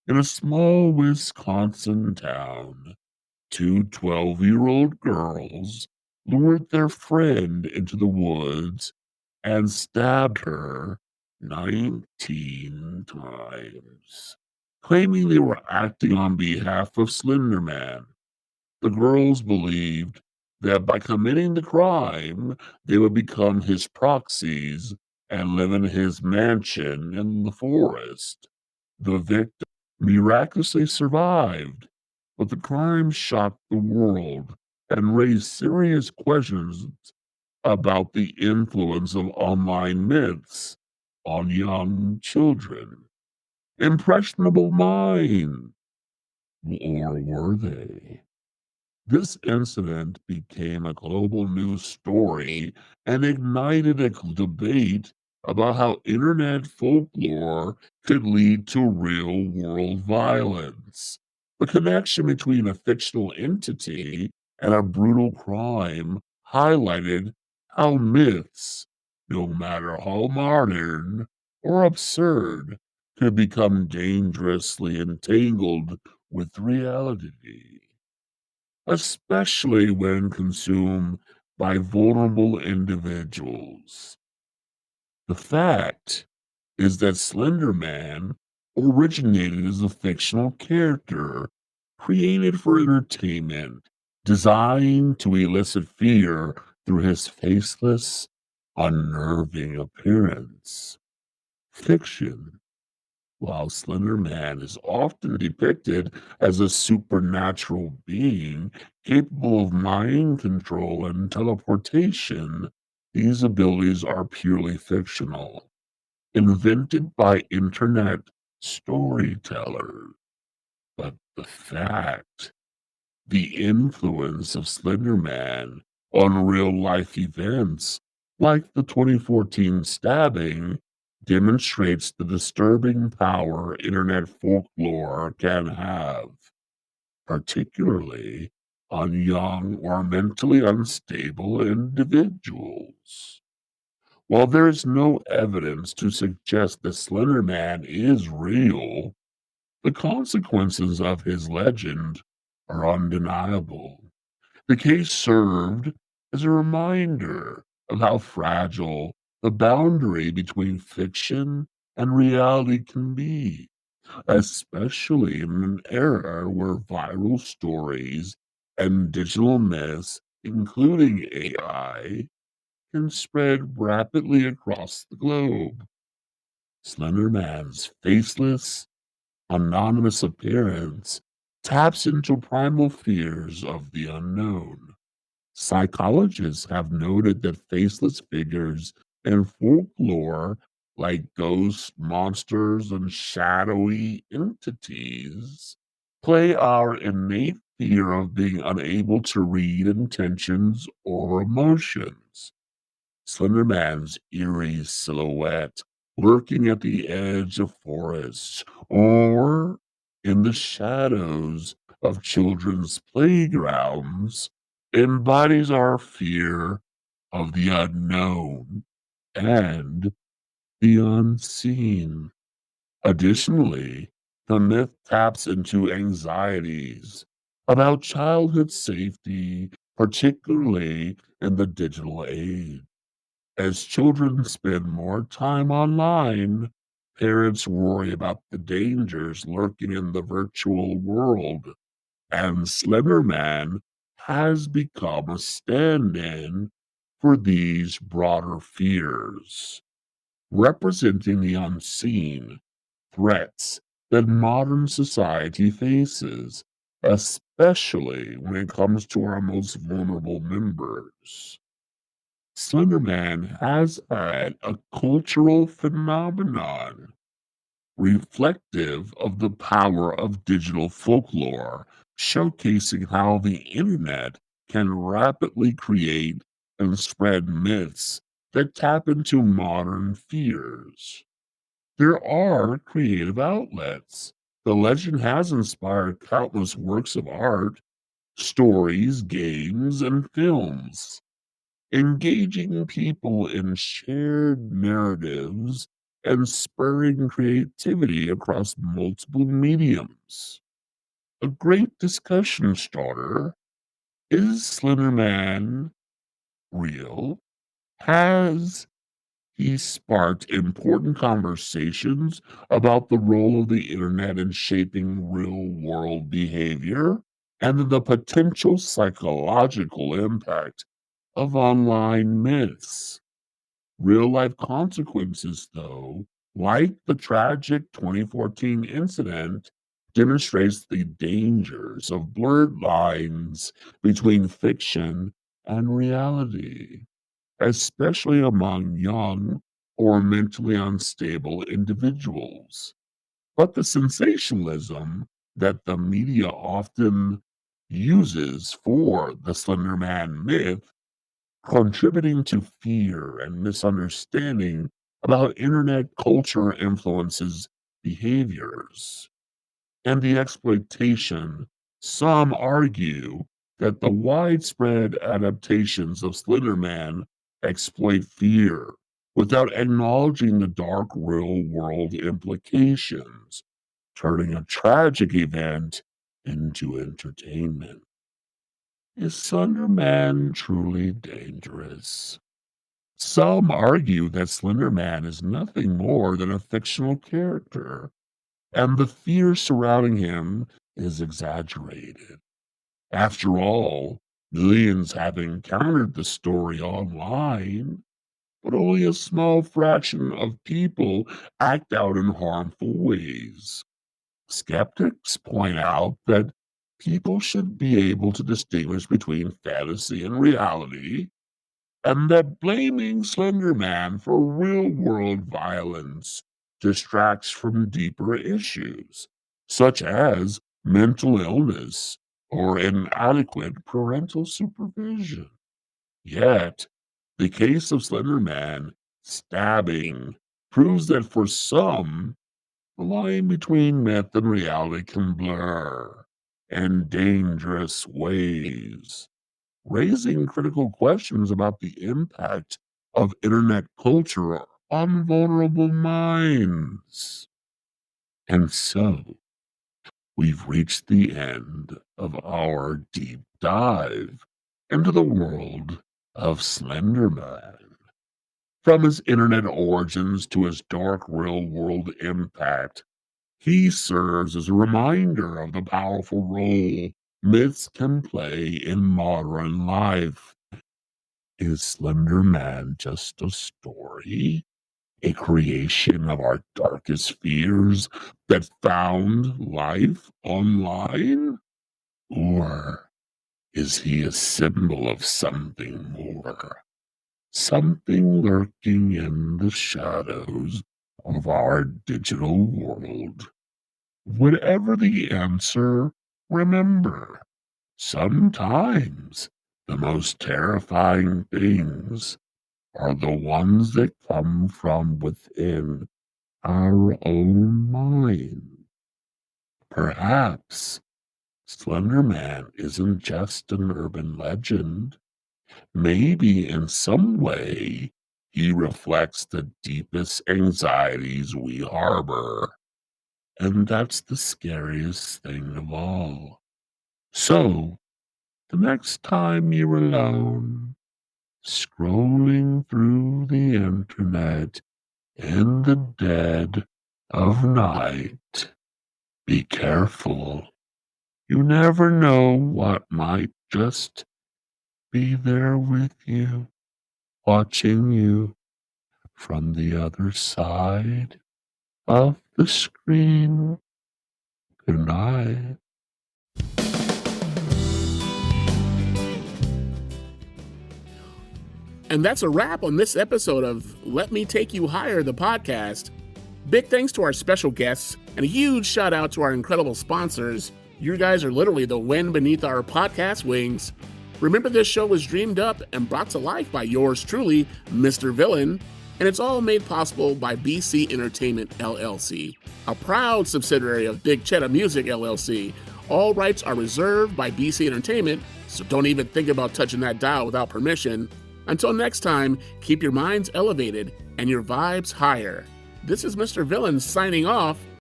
In a small Wisconsin town, two 12-year-old girls lured their friend into the woods and stabbed her 19 times, claiming they were acting on behalf of Slender Man. The girls believed that by committing the crime, they would become his proxies and live in his mansion in the forest. The victim miraculously survived, but the crime shocked the world and raised serious questions about the influence of online myths on young children. Impressionable minds, or were they? This incident became a global news story and ignited a debate about how internet folklore could lead to real world violence. The connection between a fictional entity and a brutal crime highlighted how myths, no matter how modern or absurd, could become dangerously entangled with reality, especially when consumed by vulnerable individuals. The fact is that Slender Man originated as a fictional character created for entertainment, designed to elicit fear through his faceless, unnerving appearance. Fiction. While Slender Man is often depicted as a supernatural being capable of mind control and teleportation, these abilities are purely fictional, invented by internet storytellers. But the influence of Slender Man on real life events, like the 2014 stabbing, demonstrates the disturbing power internet folklore can have, particularly on young or mentally unstable individuals. While there is no evidence to suggest that Slender Man is real, the consequences of his legend are undeniable. The case served as a reminder of how fragile the boundary between fiction and reality can be, especially in an era where viral stories and digital myths, including AI, can spread rapidly across the globe. Slender Man's faceless, anonymous appearance taps into primal fears of the unknown. Psychologists have noted that faceless figures in folklore, like ghosts, monsters, and shadowy entities, play our innate fear of being unable to read intentions or emotions. Slender Man's eerie silhouette lurking at the edge of forests or in the shadows of children's playgrounds embodies our fear of the unknown and the unseen. Additionally, the myth taps into anxieties about childhood safety, particularly in the digital age. As children spend more time online, parents worry about the dangers lurking in the virtual world, and Slenderman has become a stand in for these broader fears, representing the unseen threats that modern society faces, especially when it comes to our most vulnerable members. Slenderman has had a cultural phenomenon reflective of the power of digital folklore, showcasing how the internet can rapidly create and spread myths that tap into modern fears. There are creative outlets. The legend has inspired countless works of art, stories, games, and films, engaging people in shared narratives and spurring creativity across multiple mediums. A great discussion starter: is Slender Man real? Has he sparked important conversations about the role of the internet in shaping real world behavior and the potential psychological impact of online myths? Real life consequences, though, like the tragic 2014 incident, demonstrates the dangers of blurred lines between fiction and reality, especially among young or mentally unstable individuals. But the sensationalism that the media often uses for the Slender Man myth, contributing to fear and misunderstanding about internet culture influences behaviors. And the exploitation, some argue that the widespread adaptations of Slender Man exploit fear without acknowledging the dark real world implications, turning a tragic event into entertainment. Is Slender Man truly dangerous? Some argue that Slender Man is nothing more than a fictional character, and the fear surrounding him is exaggerated. After all, millions have encountered the story online, but only a small fraction of people act out in harmful ways. Skeptics point out that people should be able to distinguish between fantasy and reality, and that blaming Slender Man for real world violence distracts from deeper issues, such as mental illness or inadequate parental supervision. Yet, the case of Slender Man stabbing proves that for some, the line between myth and reality can blur in dangerous ways, raising critical questions about the impact of internet culture on vulnerable minds. And so, we've reached the end of our deep dive into the world of Slender Man. From his internet origins to his dark real world impact, he serves as a reminder of the powerful role myths can play in modern life. Is Slender Man just a story? A creation of our darkest fears that found life online? Or is he a symbol of something more? Something lurking in the shadows of our digital world? Whatever the answer, remember, sometimes the most terrifying things are the ones that come from within our own mind. Perhaps Slender Man isn't just an urban legend. Maybe in some way he reflects the deepest anxieties we harbor. And that's the scariest thing of all. So, the next time you're alone, scrolling through the internet in the dead of night, be careful. You never know what might just be there with you, watching you from the other side of the screen. Good night. And that's a wrap on this episode of Let Me Take You Higher, the podcast. Big thanks to our special guests, and a huge shout out to our incredible sponsors. You guys are literally the wind beneath our podcast wings. Remember, this show was dreamed up and brought to life by yours truly, Mr. Villain, and it's all made possible by BC Entertainment LLC, a proud subsidiary of Big Cheddar Music LLC. All rights are reserved by BC Entertainment, so don't even think about touching that dial without permission. Until next time, keep your minds elevated and your vibes higher. This is Mr. Villain signing off.